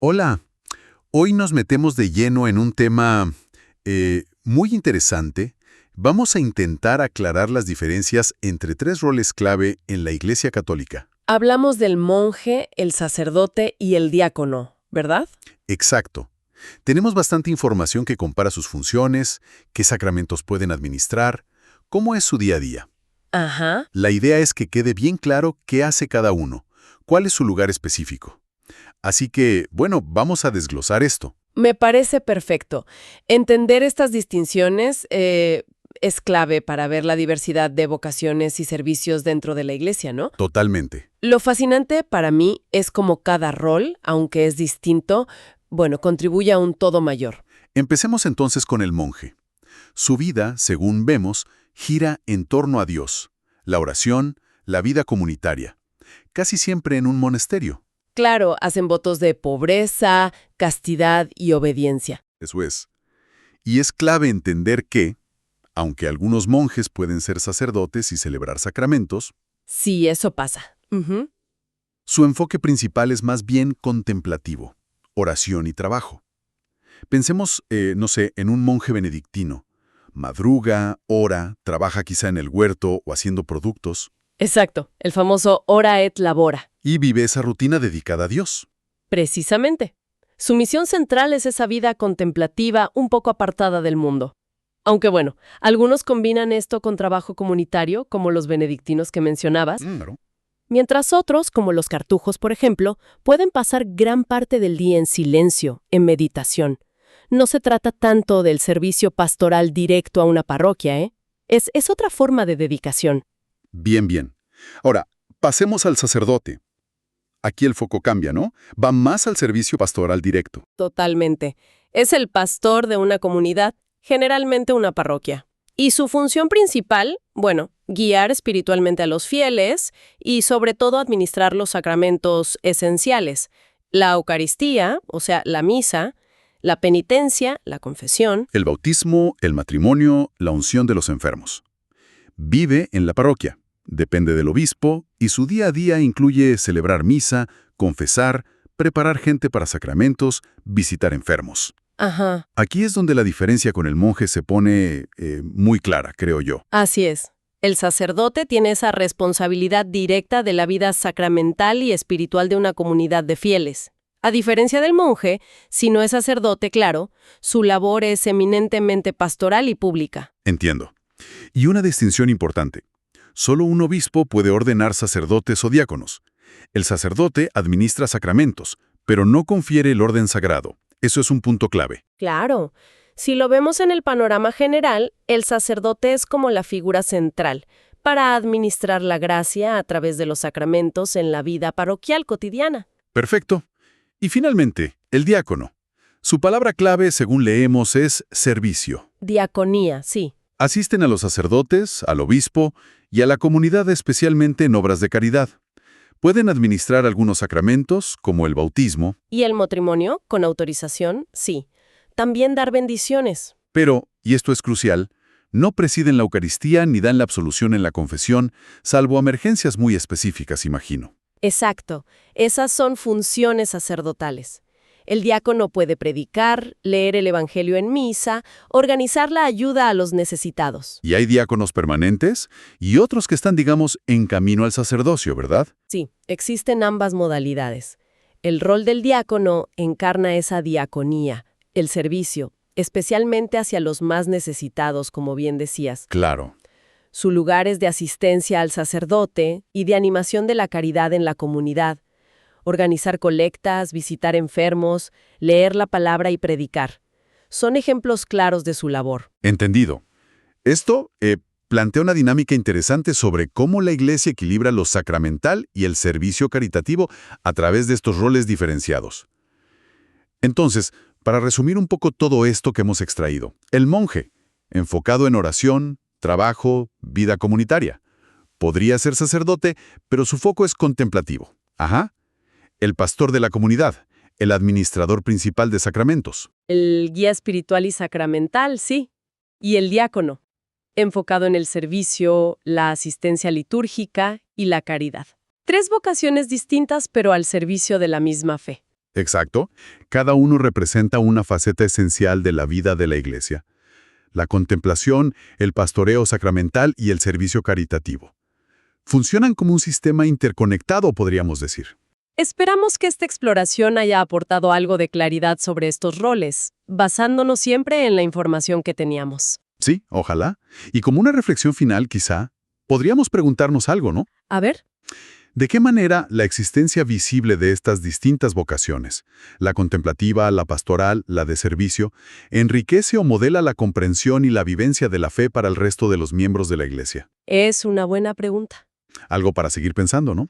Hola, hoy nos metemos de lleno en un tema muy interesante. Vamos a intentar aclarar las diferencias entre tres roles clave en la Iglesia Católica. Hablamos del monje, el sacerdote y el diácono, ¿verdad? Exacto. Tenemos bastante información que compara sus funciones, qué sacramentos pueden administrar, cómo es su día a día. Ajá. La idea es que quede bien claro qué hace cada uno, cuál es su lugar específico. Así que, bueno, vamos a desglosar esto. Me parece perfecto. Entender estas distinciones es clave para ver la diversidad de vocaciones y servicios dentro de la iglesia, ¿no? Totalmente. Lo fascinante para mí es cómo cada rol, aunque es distinto, bueno, contribuye a un todo mayor. Empecemos entonces con el monje. Su vida, según vemos, gira en torno a Dios, la oración, la vida comunitaria, casi siempre en un monasterio. Claro, hacen votos de pobreza, castidad y obediencia. Eso es. Y es clave entender que, aunque algunos monjes pueden ser sacerdotes y celebrar sacramentos, Sí, eso pasa. Ujú. su enfoque principal es más bien contemplativo, oración y trabajo. Pensemos, no sé, en un monje benedictino. Madruga, ora, trabaja quizá en el huerto o haciendo productos, Exacto, el famoso ora et labora. y vive esa rutina dedicada a Dios. Precisamente. Su misión central es esa vida contemplativa un poco apartada del mundo. Aunque bueno, algunos combinan esto con trabajo comunitario, como los benedictinos que mencionabas, Claro. mientras otros, como los cartujos, por ejemplo, pueden pasar gran parte del día en silencio, en meditación. No se trata tanto del servicio pastoral directo a una parroquia, ¿eh? Es otra forma de dedicación. Bien, bien. Ahora, pasemos al sacerdote. Aquí el foco cambia, ¿no? Va más al servicio pastoral directo. Totalmente. Es el pastor de una comunidad, generalmente una parroquia. Y su función principal, bueno, guiar espiritualmente a los fieles y sobre todo administrar los sacramentos esenciales. La Eucaristía, o sea, la misa, la penitencia, la confesión. El bautismo, el matrimonio, la unción de los enfermos. Vive en la parroquia, depende del obispo, y su día a día incluye celebrar misa, confesar, preparar gente para sacramentos, visitar enfermos. Ajá, Aquí es donde la diferencia con el monje se pone muy clara, creo yo. así es. El sacerdote tiene esa responsabilidad directa de la vida sacramental y espiritual de una comunidad de fieles. A diferencia del monje, si no es sacerdote, claro, su labor es eminentemente pastoral y pública. Entiendo. Y una distinción importante. Solo un obispo puede ordenar sacerdotes o diáconos. El sacerdote administra sacramentos, pero no confiere el orden sagrado. Eso es un punto clave. Claro, si lo vemos en el panorama general, el sacerdote es como la figura central para administrar la gracia a través de los sacramentos en la vida parroquial cotidiana. Perfecto. Y finalmente, el diácono. Su palabra clave, según leemos, es servicio. Diaconía, sí. Asisten a los sacerdotes, al obispo y a la comunidad, especialmente en obras de caridad. Pueden administrar algunos sacramentos, como el bautismo, ¿Y el matrimonio, con autorización? Sí. También dar bendiciones. pero, y esto es crucial, no presiden la Eucaristía ni dan la absolución en la confesión, salvo emergencias muy específicas, imagino. Exacto. Esas son funciones sacerdotales. El diácono puede predicar, leer el Evangelio en misa, organizar la ayuda a los necesitados. Y hay diáconos permanentes y otros que están, digamos, en camino al sacerdocio, ¿verdad? Sí, existen ambas modalidades. El rol del diácono encarna esa diaconía, el servicio, especialmente hacia los más necesitados, como bien decías. Claro. Su lugar es de asistencia al sacerdote y de animación de la caridad en la comunidad, organizar colectas, visitar enfermos, leer la palabra y predicar. Son ejemplos claros de su labor. Entendido. Esto plantea una dinámica interesante sobre cómo la Iglesia equilibra lo sacramental y el servicio caritativo a través de estos roles diferenciados. Entonces, para resumir un poco todo esto que hemos extraído, el monje, enfocado en oración, trabajo, vida comunitaria. Podría ser sacerdote, pero su foco es contemplativo. Ajá. El pastor de la comunidad, el administrador principal de sacramentos. El guía espiritual y sacramental, sí. Y el diácono, enfocado en el servicio, la asistencia litúrgica y la caridad. Tres vocaciones distintas, pero al servicio de la misma fe. Exacto. Cada uno representa una faceta esencial de la vida de la Iglesia. La contemplación, el pastoreo sacramental y el servicio caritativo. Funcionan como un sistema interconectado, podríamos decir. Esperamos que esta exploración haya aportado algo de claridad sobre estos roles, basándonos siempre en la información que teníamos. Sí, ojalá. Y como una reflexión final, quizá, podríamos preguntarnos algo, ¿no? A ver. ¿De qué manera la existencia visible de estas distintas vocaciones, la contemplativa, la pastoral, la de servicio, enriquece o modela la comprensión y la vivencia de la fe para el resto de los miembros de la Iglesia? Es una buena pregunta. Algo para seguir pensando, ¿no?